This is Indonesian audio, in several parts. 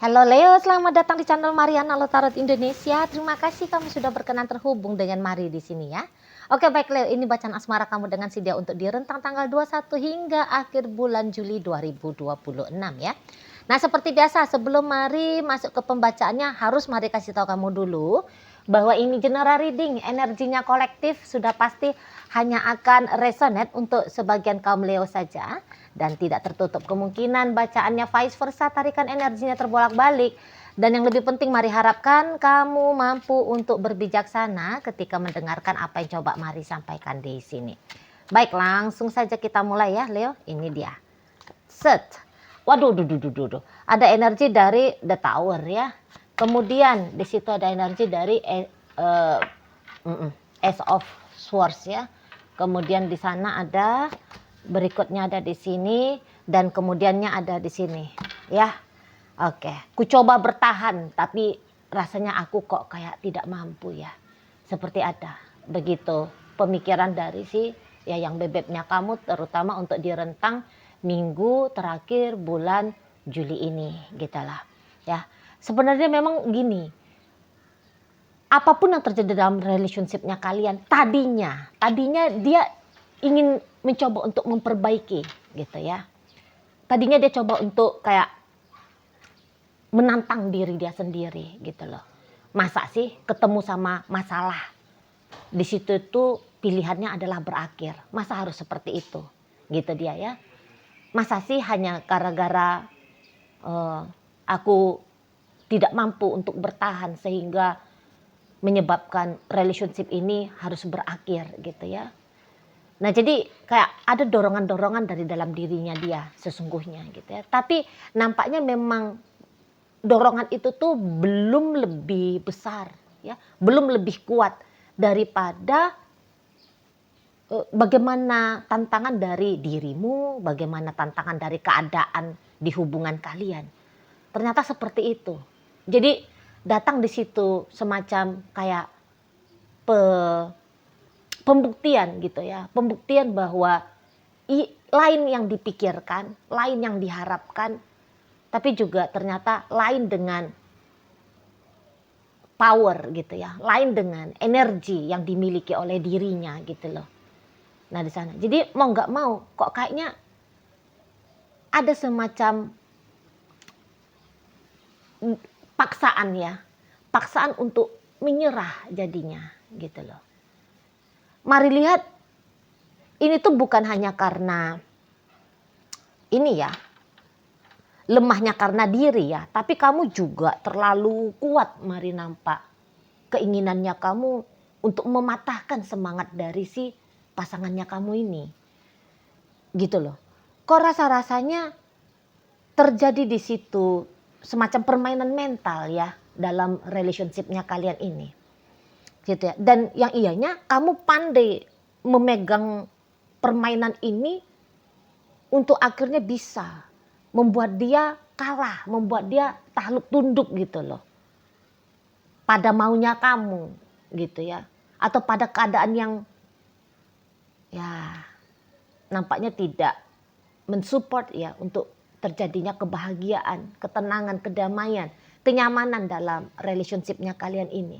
Halo Leo, selamat datang di channel Mariana Lotarot Indonesia. Terima kasih kamu sudah berkenan terhubung dengan Mari di sini ya. Oke baik Leo, ini bacaan asmara kamu dengan si dia untuk di rentang tanggal 21 hingga akhir bulan Juli 2026 ya. Nah seperti biasa sebelum Mari masuk ke pembacaannya harus Mari kasih tahu kamu dulu bahwa ini general reading, energinya kolektif sudah pasti hanya akan resonate untuk sebagian kaum Leo saja dan tidak tertutup kemungkinan bacaannya vice versa, tarikan energinya terbolak-balik. Dan yang lebih penting Mari harapkan kamu mampu untuk berbijaksana ketika mendengarkan apa yang coba Mari sampaikan di sini. Baik, langsung saja kita mulai ya Leo. Ini dia. Set. Waduh, ada energi dari The Tower ya. Kemudian di situ ada energi dari Ace of Swords ya. Kemudian di sana ada, berikutnya ada di sini, dan kemudiannya ada di sini ya. Oke, ku coba bertahan tapi rasanya aku kok kayak tidak mampu ya. Seperti ada begitu pemikiran dari si ya yang bebeknya kamu, terutama untuk di rentang minggu terakhir bulan Juli ini gitulah ya. Sebenarnya memang gini, apapun yang terjadi dalam relationship-nya kalian, tadinya dia ingin mencoba untuk memperbaiki gitu ya. Tadinya dia coba untuk kayak menantang diri dia sendiri gitu loh. Masa sih ketemu sama masalah di situ tuh pilihannya adalah berakhir. Masa harus seperti itu? Gitu dia ya. Masa sih hanya gara-gara aku tidak mampu untuk bertahan sehingga menyebabkan relationship ini harus berakhir gitu ya. Nah jadi kayak ada dorongan-dorongan dari dalam dirinya dia sesungguhnya gitu ya. Tapi nampaknya memang dorongan itu tuh belum lebih besar ya, belum lebih kuat daripada bagaimana tantangan dari dirimu, bagaimana tantangan dari keadaan di hubungan kalian. Ternyata seperti itu. Jadi datang di situ semacam kayak pembuktian gitu ya, pembuktian bahwa lain yang dipikirkan, lain yang diharapkan, tapi juga ternyata lain dengan power gitu ya, lain dengan energi yang dimiliki oleh dirinya gitu loh. Nah di sana, jadi mau nggak mau, kok kayaknya ada semacam paksaan ya, paksaan untuk menyerah jadinya gitu loh. Mari lihat, ini tuh bukan hanya karena ini ya, lemahnya karena diri ya, tapi kamu juga terlalu kuat. Mari nampak keinginannya kamu untuk mematahkan semangat dari si pasangannya kamu ini gitu loh. Kok rasa-rasanya terjadi di situ semacam permainan mental ya dalam relationship-nya kalian ini gitu ya. Dan yang ianya kamu pandai memegang permainan ini untuk akhirnya bisa membuat dia kalah, membuat dia takluk tunduk gitu loh pada maunya kamu gitu ya, atau pada keadaan yang ya nampaknya tidak mensupport ya untuk terjadinya kebahagiaan, ketenangan, kedamaian, kenyamanan dalam relationship-nya kalian ini.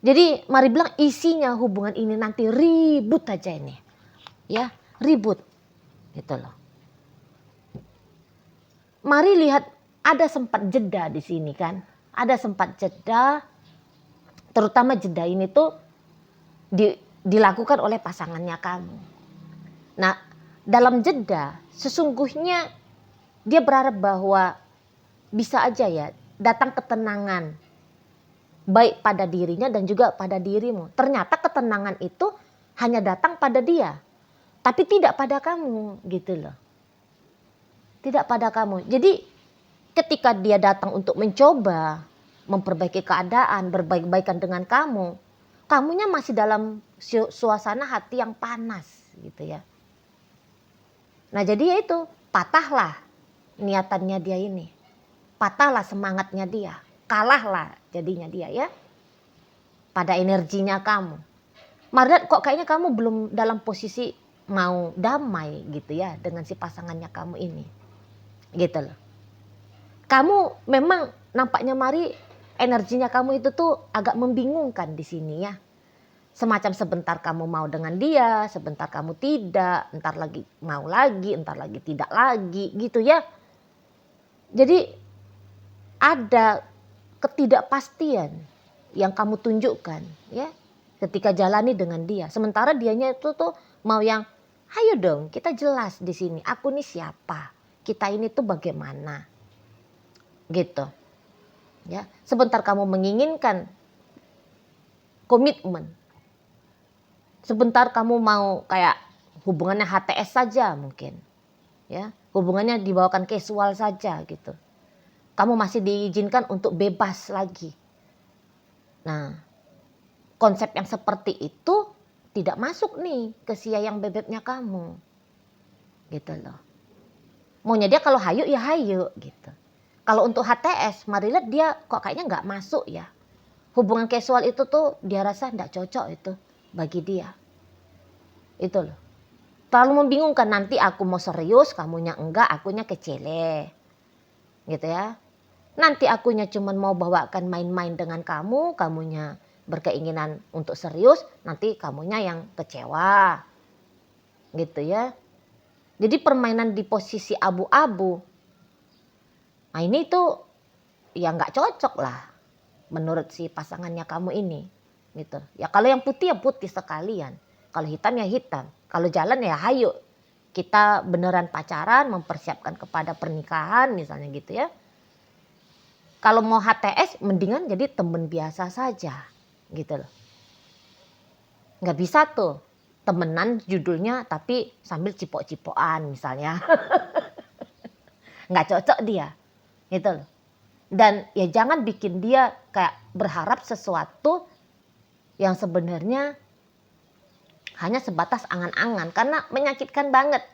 Jadi mari bilang isinya hubungan ini nanti ribut aja ini. Ya, ribut. Gitu loh. Mari lihat ada sempat jeda di sini kan. Ada sempat jeda, terutama jeda ini tuh dilakukan oleh pasangannya kamu. Nah, dalam jeda sesungguhnya dia berharap bahwa bisa aja ya datang ketenangan baik pada dirinya dan juga pada dirimu. Ternyata ketenangan itu hanya datang pada dia, tapi tidak pada kamu gitu loh. Tidak pada kamu. Jadi ketika dia datang untuk mencoba memperbaiki keadaan, berbaik-baikan dengan kamu, kamunya masih dalam suasana hati yang panas gitu ya. Nah jadi ya itu, patahlah niatannya dia ini. Patahlah semangatnya dia. Kalahlah jadinya dia ya. Pada energinya kamu. Mardat kok kayaknya kamu belum dalam posisi mau damai gitu ya dengan si pasangannya kamu ini. Gitu loh. Kamu memang nampaknya Mari energinya kamu itu tuh agak membingungkan di sini ya. Semacam sebentar kamu mau dengan dia, sebentar kamu tidak, entar lagi mau lagi, entar lagi tidak lagi gitu ya. Jadi ada ketidakpastian yang kamu tunjukkan ya ketika jalani dengan dia. Sementara dianya itu tuh mau yang ayo dong kita jelas di sini. Aku nih siapa? Kita ini tuh bagaimana? Gitu. Ya, sebentar kamu menginginkan komitmen. Sebentar kamu mau kayak hubungannya HTS saja mungkin. Ya, hubungannya dibawakan casual saja gitu. Kamu masih diizinkan untuk bebas lagi. Nah, konsep yang seperti itu tidak masuk nih ke si yang bebeknya kamu. Gitu loh. Maunya dia kalau hayu ya hayu gitu. Kalau untuk HTS, Mari lihat dia kok kayaknya nggak masuk ya. Hubungan casual itu tuh dia rasa nggak cocok itu bagi dia. Itu loh. Terlalu membingungkan, nanti aku mau serius, kamunya enggak, akunya kecele. Gitu ya. Nanti akunya cuman mau bawakan main-main dengan kamu, kamunya berkeinginan untuk serius, nanti kamunya yang kecewa. Gitu ya. Jadi permainan di posisi abu-abu. Nah ini tuh ya nggak cocok lah menurut si pasangannya kamu ini. Gitu. Ya kalau yang putih ya putih sekalian. Kalau hitam ya hitam. Kalau jalan ya hayu. Kita beneran pacaran, mempersiapkan kepada pernikahan misalnya gitu ya. Kalau mau HTS mendingan jadi temen biasa saja gitu loh. Nggak bisa tuh temenan judulnya tapi sambil cipok-cipokan misalnya. Nggak cocok dia gitu loh. Dan ya jangan bikin dia kayak berharap sesuatu yang sebenarnya hanya sebatas angan-angan. Karena menyakitkan banget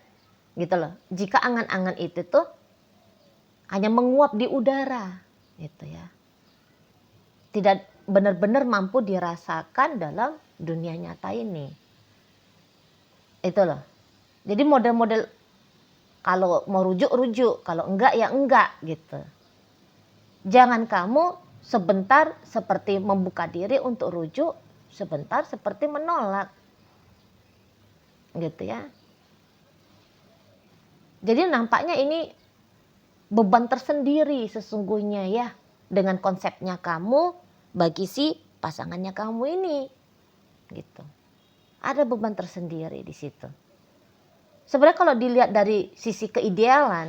gitu loh. Jika angan-angan itu tuh hanya menguap di udara gitu ya. Tidak benar-benar mampu dirasakan dalam dunia nyata ini. Itu loh. Jadi model-model kalau mau rujuk, kalau enggak ya enggak gitu. Jangan kamu sebentar seperti membuka diri untuk rujuk, sebentar seperti menolak. Gitu ya. Jadi nampaknya ini beban tersendiri sesungguhnya ya dengan konsepnya kamu bagi si pasangannya kamu ini. Gitu. Ada beban tersendiri di situ. Sebenarnya kalau dilihat dari sisi keidealan,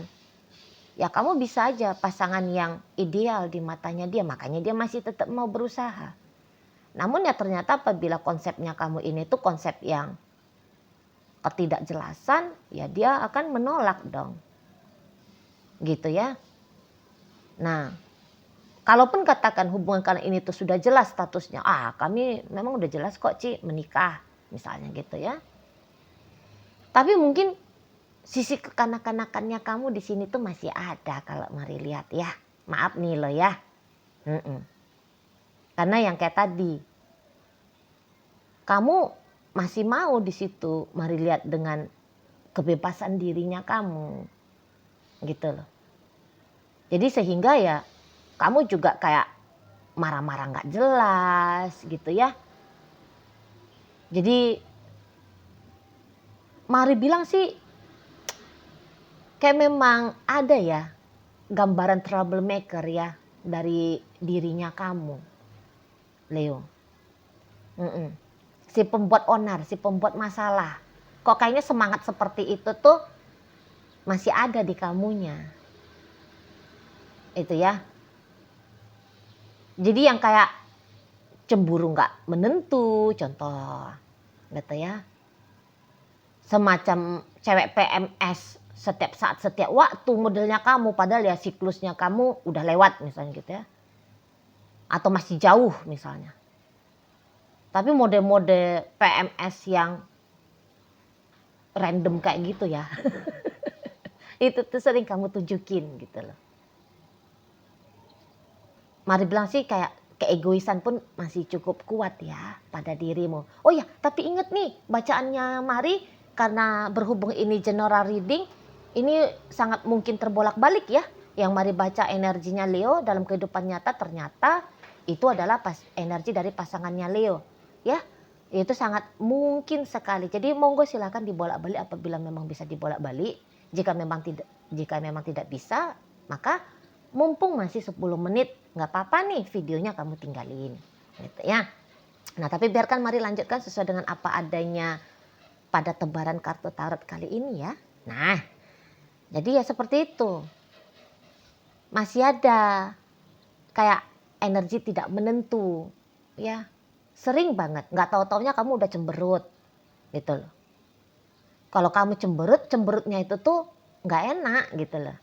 ya kamu bisa aja pasangan yang ideal di matanya dia, makanya dia masih tetap mau berusaha. Namun ya ternyata apabila konsepnya kamu ini tuh konsep yang ketidakjelasan, ya dia akan menolak dong. Gitu ya. Nah, kalaupun katakan hubungan kalian ini tuh sudah jelas statusnya, kami memang udah jelas kok Ci menikah, misalnya gitu ya. Tapi mungkin sisi kekanak-kanakannya kamu di sini tuh masih ada kalau Mari lihat ya. Maaf nih lo ya. Karena yang kayak tadi, kamu masih mau di situ Mari lihat dengan kebebasan dirinya kamu. Gitu loh. Jadi sehingga ya kamu juga kayak marah-marah nggak jelas gitu ya. Jadi Mari bilang sih kayak memang ada ya gambaran troublemaker ya dari dirinya kamu, Leo. Si pembuat onar, si pembuat masalah. Kok kayaknya semangat seperti itu tuh masih ada di kamunya. Itu ya. Jadi yang kayak cemburu nggak menentu, contoh, gitu ya. Semacam cewek PMS setiap saat, setiap waktu modelnya kamu, padahal ya siklusnya kamu udah lewat misalnya gitu ya. Atau masih jauh misalnya. Tapi mode-mode PMS yang random kayak gitu ya. Itu tuh sering kamu tunjukin gitu loh. Mari bilang sih kayak keegoisan pun masih cukup kuat ya pada dirimu. Oh ya, tapi inget nih bacaannya Mari karena berhubung ini general reading, ini sangat mungkin terbolak-balik ya. yang mari baca energinya Leo dalam kehidupan nyata, ternyata itu adalah energi dari pasangannya Leo. Ya, itu sangat mungkin sekali. Jadi monggo silakan dibolak-balik apabila memang bisa dibolak-balik. Jika memang tidak bisa, maka mumpung masih 10 menit, nggak apa-apa nih videonya kamu tinggalin. Gitu ya. Nah, tapi biarkan mari lanjutkan sesuai dengan apa adanya pada tebaran kartu tarot kali ini ya. Nah, jadi ya seperti itu. Masih ada kayak energi tidak menentu ya. Sering banget, nggak tahu-taunya kamu udah cemberut gitu loh. Kalau kamu cemberutnya itu tuh nggak enak gitu loh.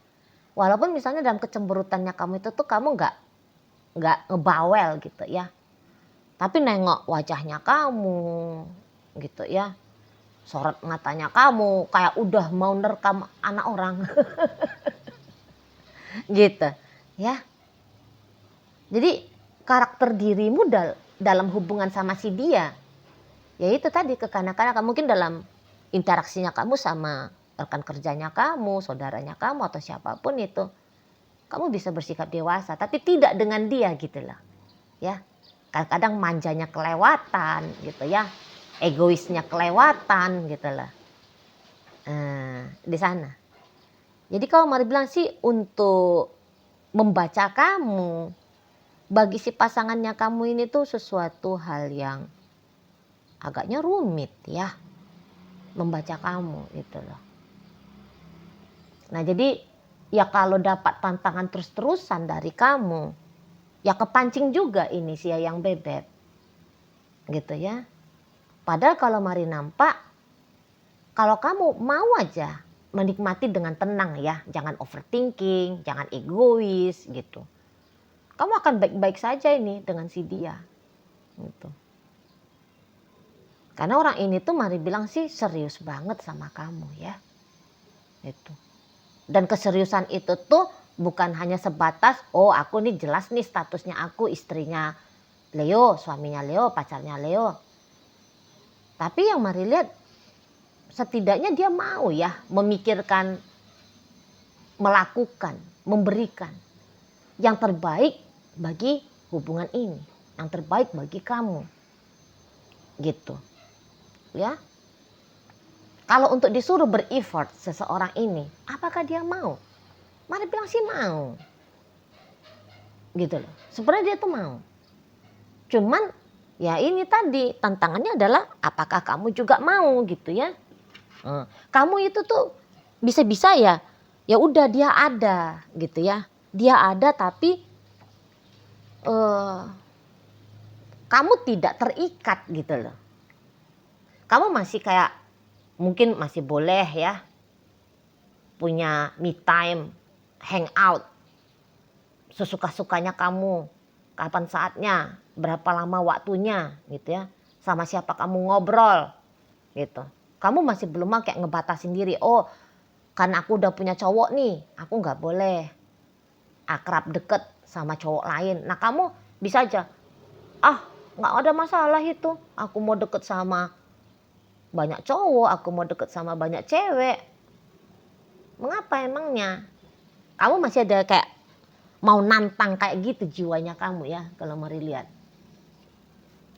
Walaupun misalnya dalam kecemberutannya kamu itu tuh kamu nggak ngebawel gitu ya. Tapi nengok wajahnya kamu gitu ya. Sorot matanya kamu kayak udah mau nerekam anak orang. Gitu ya. Jadi karakter dirimu dalam hubungan sama si dia, ya itu tadi kekanak-kanakan. Mungkin dalam interaksinya kamu sama rekan kerjanya kamu, saudaranya kamu atau siapapun itu, kamu bisa bersikap dewasa, tapi tidak dengan dia gitu loh. Ya, kadang-kadang manjanya kelewatan gitu ya, egoisnya kelewatan gitu loh. Di sana. Jadi kalau mari bilang sih untuk membaca kamu, bagi si pasangannya kamu ini tuh sesuatu hal yang agaknya rumit ya, membaca kamu gitu loh. Nah jadi ya kalau dapat tantangan terus-terusan dari kamu, ya kepancing juga ini si yang bebek gitu ya. Padahal kalau mari nampak, kalau kamu mau aja menikmati dengan tenang ya, jangan overthinking, jangan egois gitu. Kamu akan baik-baik saja ini dengan si dia. Gitu. Karena orang ini tuh mari bilang sih serius banget sama kamu ya. Itu. Dan keseriusan itu tuh bukan hanya sebatas, oh aku nih jelas nih statusnya aku istrinya Leo, suaminya Leo, pacarnya Leo. Tapi yang mari lihat setidaknya dia mau ya memikirkan, melakukan, memberikan yang terbaik bagi hubungan ini, yang terbaik bagi kamu gitu ya. Kalau untuk disuruh ber-effort seseorang ini, apakah dia mau? Mari bilang sih mau gitu loh. Sebenarnya dia tuh mau, cuman ya ini tadi tantangannya adalah apakah kamu juga mau gitu ya. Kamu itu tuh bisa-bisa ya udah dia ada gitu ya, dia ada tapi kamu tidak terikat gitu loh. Kamu masih kayak mungkin masih boleh ya punya me time, hang out sesuka-sukanya kamu, kapan saatnya, berapa lama waktunya gitu ya, sama siapa kamu ngobrol gitu. Kamu masih belum mau kayak ngebatasin diri, oh karena aku udah punya cowok nih, aku nggak boleh akrab deket sama cowok lain. Nah kamu bisa aja, nggak ada masalah itu, aku mau deket sama banyak cowok, aku mau deket sama banyak cewek. Mengapa emangnya? Kamu masih ada kayak mau nantang kayak gitu jiwanya kamu ya, kalau mari lihat.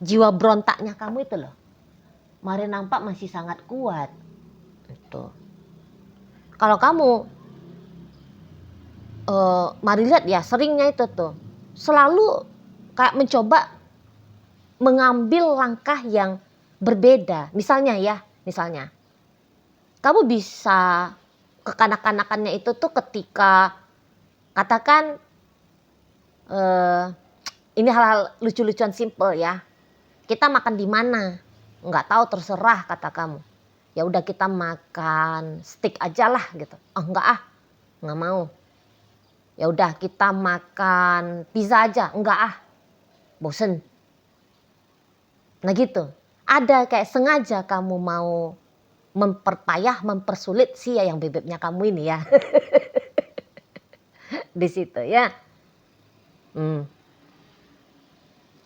Jiwa berontaknya kamu itu loh, mari nampak masih sangat kuat. Itu. Kalau kamu mari lihat ya seringnya itu tuh selalu kayak mencoba mengambil langkah yang berbeda. Misalnya kamu bisa kekanak-kanakannya itu tuh ketika katakan ini hal-hal lucu-lucuan simple ya. Kita makan di mana? Nggak tahu, terserah kata kamu. Ya udah kita makan steak aja lah gitu. Nggak mau. Ya udah kita makan pizza aja. Enggak bosen. Nah gitu. Ada kayak sengaja kamu mau mempersulit si yang bebeknya kamu ini ya. Di situ ya.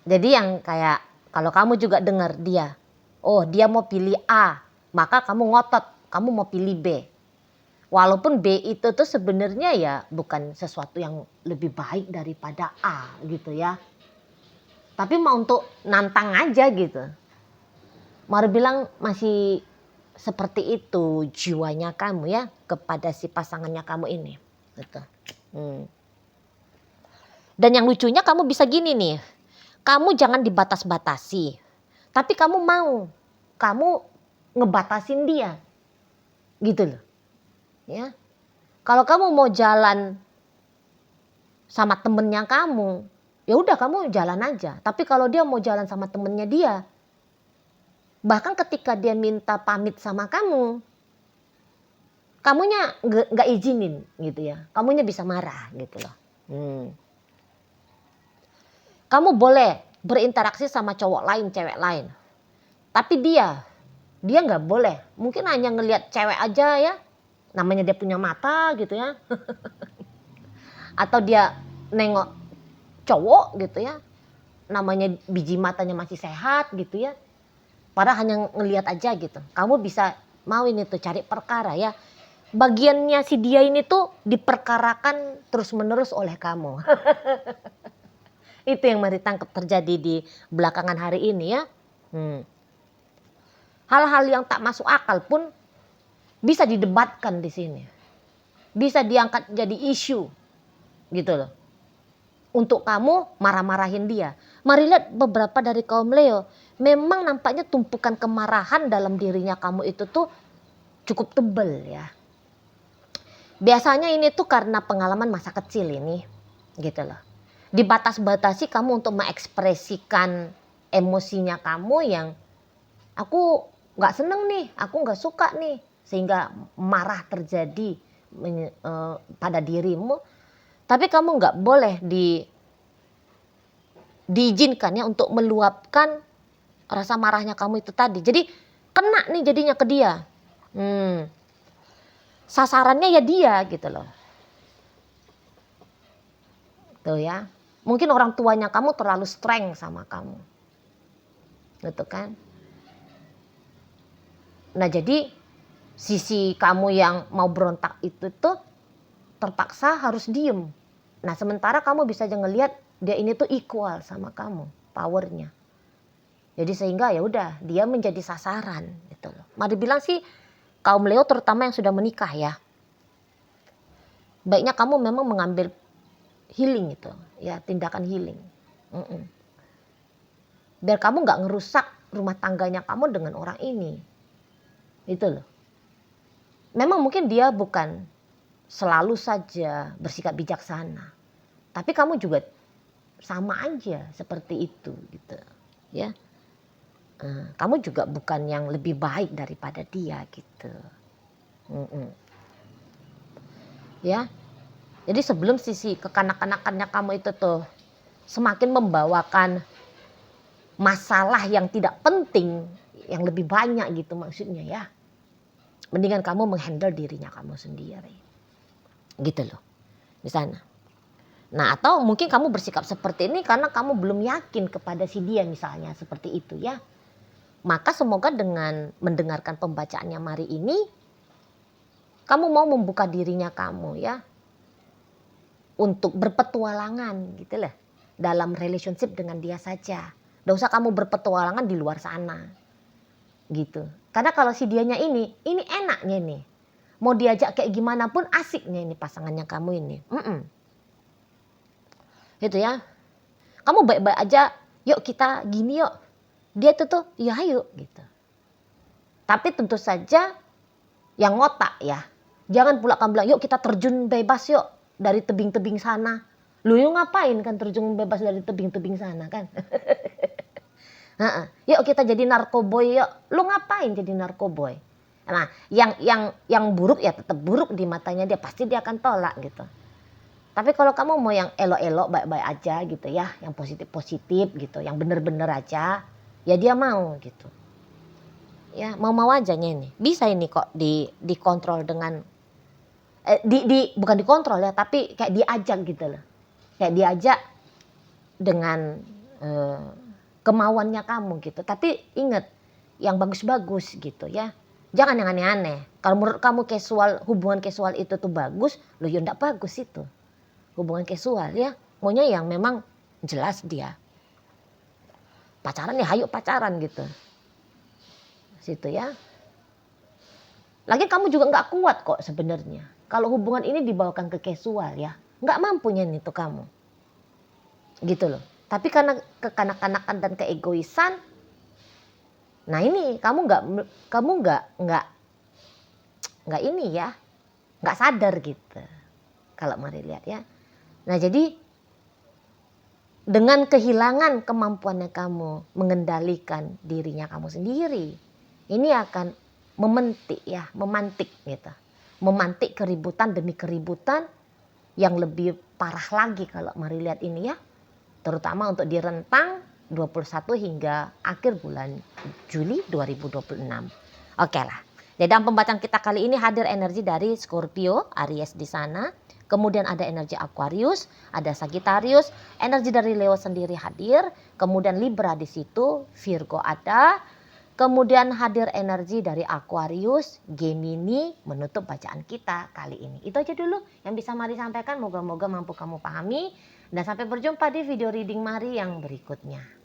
Jadi yang kayak kalau kamu juga dengar dia mau pilih A, maka kamu ngotot, kamu mau pilih B. Walaupun B itu tuh sebenarnya ya bukan sesuatu yang lebih baik daripada A gitu ya. Tapi mau untuk nantang aja gitu. Mari bilang masih seperti itu jiwanya kamu ya kepada si pasangannya kamu ini. Gitu. Dan yang lucunya kamu bisa gini nih. Kamu jangan dibatas-batasi. Tapi kamu ngebatasin dia. Gitu loh. Ya. Kalau kamu mau jalan sama temennya kamu, ya udah kamu jalan aja. Tapi kalau dia mau jalan sama temennya dia, bahkan ketika dia minta pamit sama kamu, kamunya nggak izinin gitu ya. Kamunya bisa marah gitu loh. Kamu boleh berinteraksi sama cowok lain, cewek lain. Tapi dia nggak boleh. Mungkin hanya ngelihat cewek aja ya. Namanya dia punya mata gitu ya. Atau dia nengok cowok gitu ya. Namanya biji matanya masih sehat gitu ya. Padahal hanya ngelihat aja gitu. Kamu bisa mau ini tuh cari perkara ya. Bagiannya si dia ini tuh diperkarakan terus menerus oleh kamu. Itu yang mari tangkap terjadi di belakangan hari ini ya. Hal-hal yang tak masuk akal pun bisa didebatkan di sini. Bisa diangkat jadi isu gitu loh. Untuk kamu marah-marahin dia. Mari lihat beberapa dari kaum Leo. Memang nampaknya tumpukan kemarahan dalam dirinya kamu itu tuh cukup tebal ya. Biasanya ini tuh karena pengalaman masa kecil ini gitu loh. Dibatas-batasi kamu untuk mengekspresikan emosinya kamu yang aku gak seneng nih, aku gak suka nih. Sehingga marah terjadi pada dirimu. Tapi kamu gak boleh diizinkan ya untuk meluapkan rasa marahnya kamu itu tadi. Jadi kena nih jadinya ke dia. Sasarannya ya dia gitu loh. Tuh ya. Mungkin orang tuanya kamu terlalu strength sama kamu. Gitu kan. Nah jadi sisi kamu yang mau berontak itu tuh terpaksa harus diem. Nah sementara kamu bisa aja ngelihat dia ini tuh equal sama kamu powernya. Jadi sehingga ya udah dia menjadi sasaran gitu loh. Mari bilang sih kaum Leo terutama yang sudah menikah ya. Baiknya kamu memang mengambil healing itu ya, tindakan healing. Biar kamu gak ngerusak rumah tangganya kamu dengan orang ini. Itu loh. Memang mungkin dia bukan selalu saja bersikap bijaksana. Tapi kamu juga sama aja seperti itu gitu ya. Kamu juga bukan yang lebih baik daripada dia gitu. Ya. Jadi sebelum sisi kekanak-kanakannya kamu itu tuh semakin membawakan masalah yang tidak penting, yang lebih banyak gitu maksudnya ya. Mendingan kamu menghandle dirinya kamu sendiri. Gitu loh. Di sana. Nah atau mungkin kamu bersikap seperti ini karena kamu belum yakin kepada si dia misalnya seperti itu ya. Maka semoga dengan mendengarkan pembacaannya Mari ini, kamu mau membuka dirinya kamu ya. Untuk berpetualangan gitu lah. Dalam relationship dengan dia saja. Gak usah kamu berpetualangan di luar sana. Gitu. Karena kalau si dianya ini enaknya nih. Mau diajak kayak gimana pun asiknya ini pasangannya kamu ini. Gitu ya. Kamu baik-baik aja, yuk kita gini yuk. Dia tuh ya ayo gitu. Tapi tentu saja yang ngotak ya. Jangan pula kamu bilang yuk kita terjun bebas yuk dari tebing-tebing sana. Lu yuk ngapain kan terjun bebas dari tebing-tebing sana kan. Yuk kita jadi narkoboy yuk. Lu ngapain jadi narkoboy? Nah yang buruk ya tetap buruk di matanya dia. Pasti dia akan tolak gitu. Tapi kalau kamu mau yang elok-elok baik-baik aja gitu ya. Yang positif-positif gitu. Yang bener-bener aja. Ya dia mau gitu. Ya mau-mau aja ini. Bisa ini kok dikontrol dengan. Bukan dikontrol ya. Tapi kayak diajak gitu loh. Kayak diajak dengan kemauannya kamu gitu. Tapi ingat yang bagus-bagus gitu ya. Jangan yang aneh-aneh. Kalau menurut kamu hubungan casual itu tuh bagus, lo ya enggak bagus itu. Hubungan casual ya, maunya yang memang jelas dia. Pacaran ya hayu pacaran gitu. Situ ya. Lagi kamu juga nggak kuat kok sebenarnya. Kalau hubungan ini dibawakan ke casual ya, nggak mampunya nih tuh kamu. Gitu loh. Tapi karena kekanak-kanakan dan keegoisan, nah ini kamu nggak ini ya, nggak sadar gitu. Kalau mari lihat ya. Nah jadi dengan kehilangan kemampuannya kamu mengendalikan dirinya kamu sendiri, ini akan memantik gitu. Memantik keributan demi keributan yang lebih parah lagi kalau mari lihat ini ya. Terutama untuk di rentang 21 hingga akhir bulan Juli 2026. Oke lah. Jadi dalam pembacaan kita kali ini hadir energi dari Scorpio, Aries di sana. Kemudian ada energi Aquarius, ada Sagittarius, energi dari Leo sendiri hadir. Kemudian Libra di situ, Virgo ada. Kemudian hadir energi dari Aquarius, Gemini menutup bacaan kita kali ini. Itu aja dulu yang bisa Mari sampaikan. Moga-moga mampu kamu pahami. Dan sampai berjumpa di video reading Mari yang berikutnya.